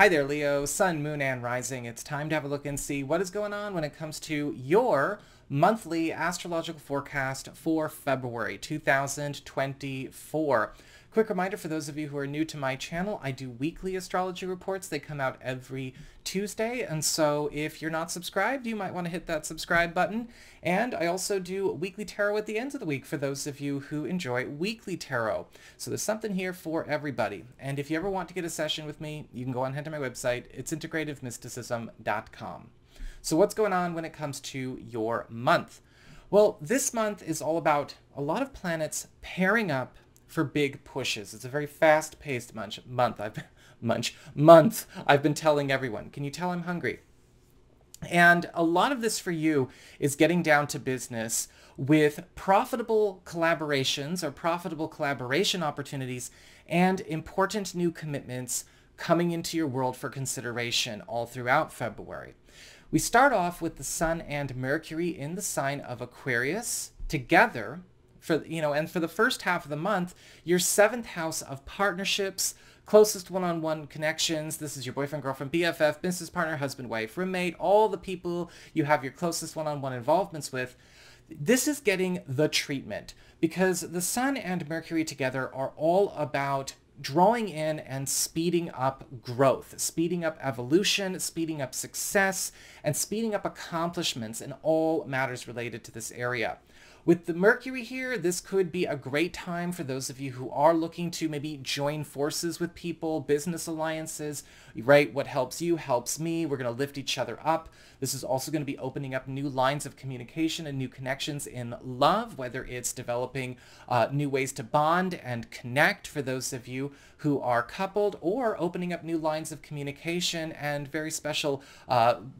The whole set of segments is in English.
Hi there, Leo, Sun, Moon, and Rising. It's time to have a look and see what is going on when it comes to your monthly astrological forecast for February 2024. Quick reminder for those of you who are new to my channel, I do weekly astrology reports. They come out every Tuesday, and so if you're not subscribed, you might want to hit that subscribe button. And I also do weekly tarot at the end of the week for those of you who enjoy weekly tarot. So there's something here for everybody. And if you ever want to get a session with me, you can go on ahead to my website. It's integrativemysticism.com. So what's going on when it comes to your month? Well, this month is all about a lot of planets pairing up for big pushes. It's a very fast-paced month. I've been telling everyone. Can you tell I'm hungry? And a lot of this for you is getting down to business with profitable collaborations or profitable collaboration opportunities and important new commitments coming into your world for consideration all throughout February. We start off with the Sun and Mercury in the sign of Aquarius together and for the first half of the month, your 7th house of partnerships, closest one-on-one connections. This is your boyfriend, girlfriend, BFF, business partner, husband, wife, roommate, all the people you have your closest one-on-one involvements with. This is getting the treatment because the Sun and Mercury together are all about drawing in and speeding up growth, speeding up evolution, speeding up success, and speeding up accomplishments in all matters related to this area. With the Mercury here, this could be a great time for those of you who are looking to maybe join forces with people, business alliances, right? What helps you helps me. We're going to lift each other up. This is also going to be opening up new lines of communication and new connections in love, whether it's developing new ways to bond and connect for those of you who are coupled, or opening up new lines of communication and very special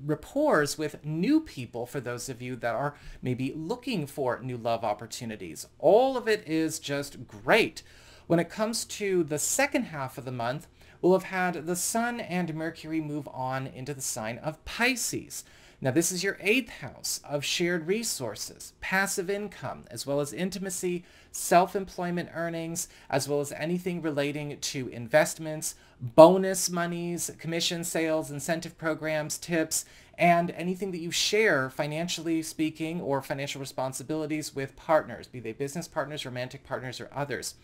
rapport with new people for those of you that are maybe looking for new love opportunities. All of it is just great. When it comes to the second half of the month, we'll have had the Sun and Mercury move on into the sign of Pisces. Now, this is your 8th house of shared resources, passive income, as well as intimacy, self-employment earnings, as well as anything relating to investments, bonus monies, commission sales, incentive programs, tips, and anything that you share, financially speaking, or financial responsibilities with partners, be they business partners, romantic partners, or others.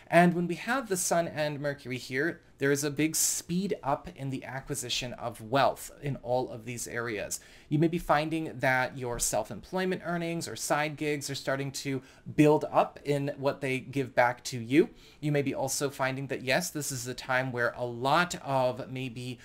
And when we have the Sun and Mercury here, there is a big speed up in the acquisition of wealth in all of these areas. You may be finding that your self-employment earnings or side gigs are starting to build up in what they give back to you. You may be also finding that, yes, this is a time where a lot of maybe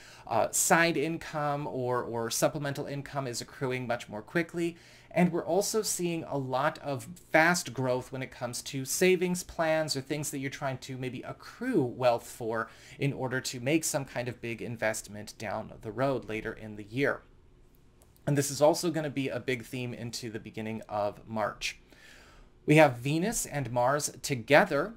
side income or supplemental income is accruing much more quickly. And we're also seeing a lot of fast growth when it comes to savings plans or things that you're trying to maybe accrue wealth for in order to make some kind of big investment down the road later in the year. And this is also going to be a big theme into the beginning of March. We have Venus and Mars together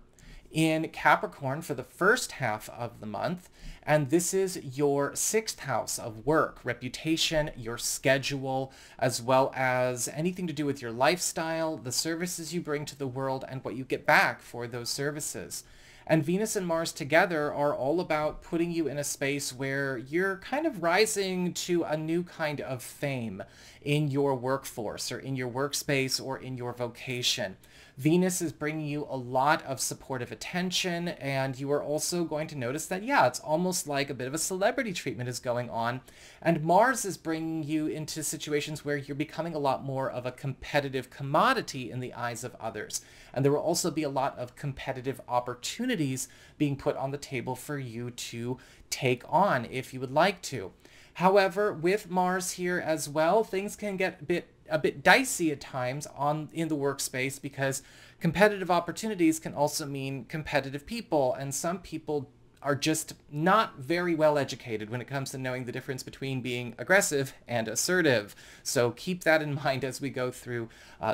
in Capricorn for the first half of the month, and this is your 6th house of work, reputation, your schedule, as well as anything to do with your lifestyle, the services you bring to the world, and what you get back for those services. And Venus and Mars together are all about putting you in a space where you're kind of rising to a new kind of fame in your workforce or in your workspace or in your vocation. Venus is bringing you a lot of supportive attention, and you are also going to notice that, yeah, it's almost like a bit of a celebrity treatment is going on. And Mars is bringing you into situations where you're becoming a lot more of a competitive commodity in the eyes of others. And there will also be a lot of competitive opportunities being put on the table for you to take on if you would like to. However, with Mars here as well, things can get a bit dicey at times in the workspace, because competitive opportunities can also mean competitive people, and some people are just not very well educated when it comes to knowing the difference between being aggressive and assertive. So keep that in mind as we go through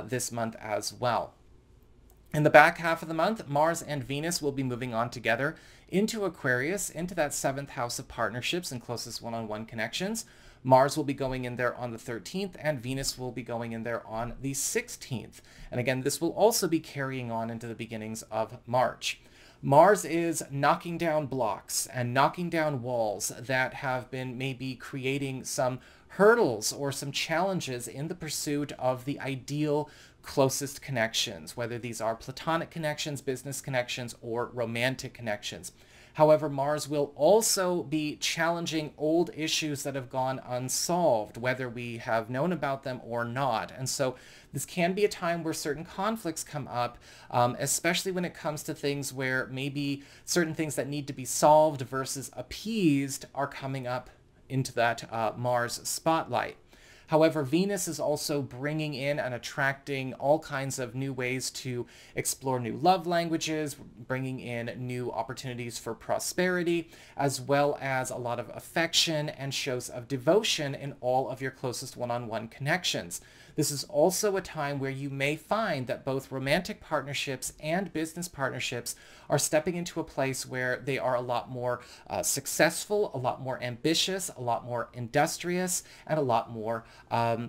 this month as well. In the back half of the month, Mars and Venus will be moving on together into Aquarius, into that 7th house of partnerships and closest one-on-one connections. Mars will be going in there on the 13th, and Venus will be going in there on the 16th. And again, this will also be carrying on into the beginnings of March. Mars is knocking down blocks and knocking down walls that have been maybe creating some hurdles or some challenges in the pursuit of the ideal closest connections, whether these are platonic connections, business connections, or romantic connections. However, Mars will also be challenging old issues that have gone unsolved, whether we have known about them or not. And so this can be a time where certain conflicts come up, especially when it comes to things where maybe certain things that need to be solved versus appeased are coming up into that Mars spotlight. However, Venus is also bringing in and attracting all kinds of new ways to explore new love languages, bringing in new opportunities for prosperity, as well as a lot of affection and shows of devotion in all of your closest one-on-one connections. This is also a time where you may find that both romantic partnerships and business partnerships are stepping into a place where they are a lot more successful, a lot more ambitious, a lot more industrious, and a lot more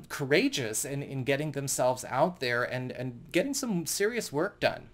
courageous in getting themselves out there and getting some serious work done.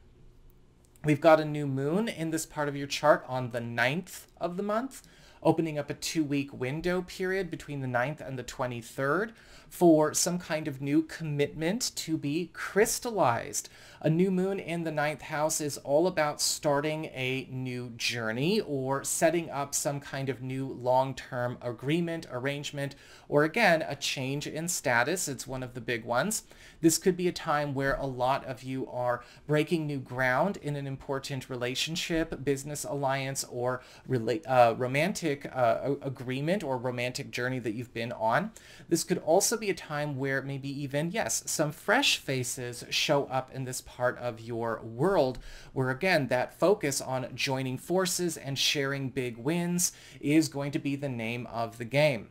We've got a new moon in this part of your chart on the 9th of the month, opening up a 2-week window period between the 9th and the 23rd for some kind of new commitment to be crystallized. A new moon in the 9th house is all about starting a new journey or setting up some kind of new long-term agreement, arrangement, or again, a change in status. It's one of the big ones. This could be a time where a lot of you are breaking new ground in an important relationship, business alliance, or romantic agreement or romantic journey that you've been on. This could also be a time where maybe even, yes, some fresh faces show up in this part of your world, where again, that focus on joining forces and sharing big wins is going to be the name of the game.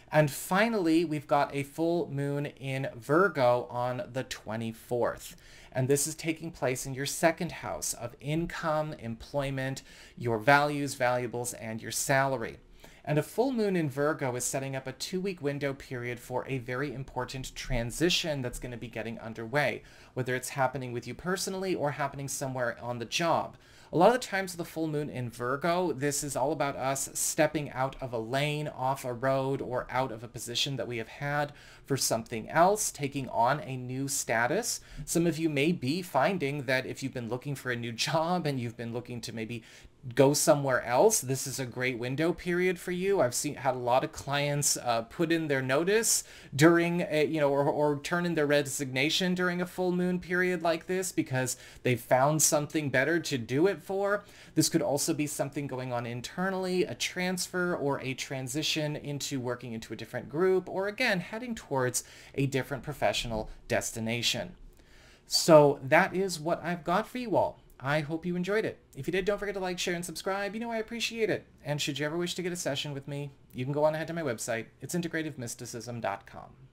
And finally, we've got a full moon in Virgo on the 24th. And this is taking place in your 2nd house of income, employment, your values, valuables, and your salary. And a full moon in Virgo is setting up a 2-week window period for a very important transition that's going to be getting underway, whether it's happening with you personally or happening somewhere on the job. A lot of the times with the full moon in Virgo, this is all about us stepping out of a lane, off a road, or out of a position that we have had for something else, taking on a new status. Some of you may be finding that if you've been looking for a new job and you've been looking to maybe go somewhere else, this is a great window period for you. I've had a lot of clients put in their notice during or turn in their resignation during a full moon period like this because they've found something better to do it for. This could also be something going on internally, a transfer or a transition into working into a different group, or again, heading towards a different professional destination. So that is what I've got for you all. I hope you enjoyed it. If you did, don't forget to like, share, and subscribe. You know I appreciate it. And should you ever wish to get a session with me, you can go on ahead to my website. It's integrativemysticism.com.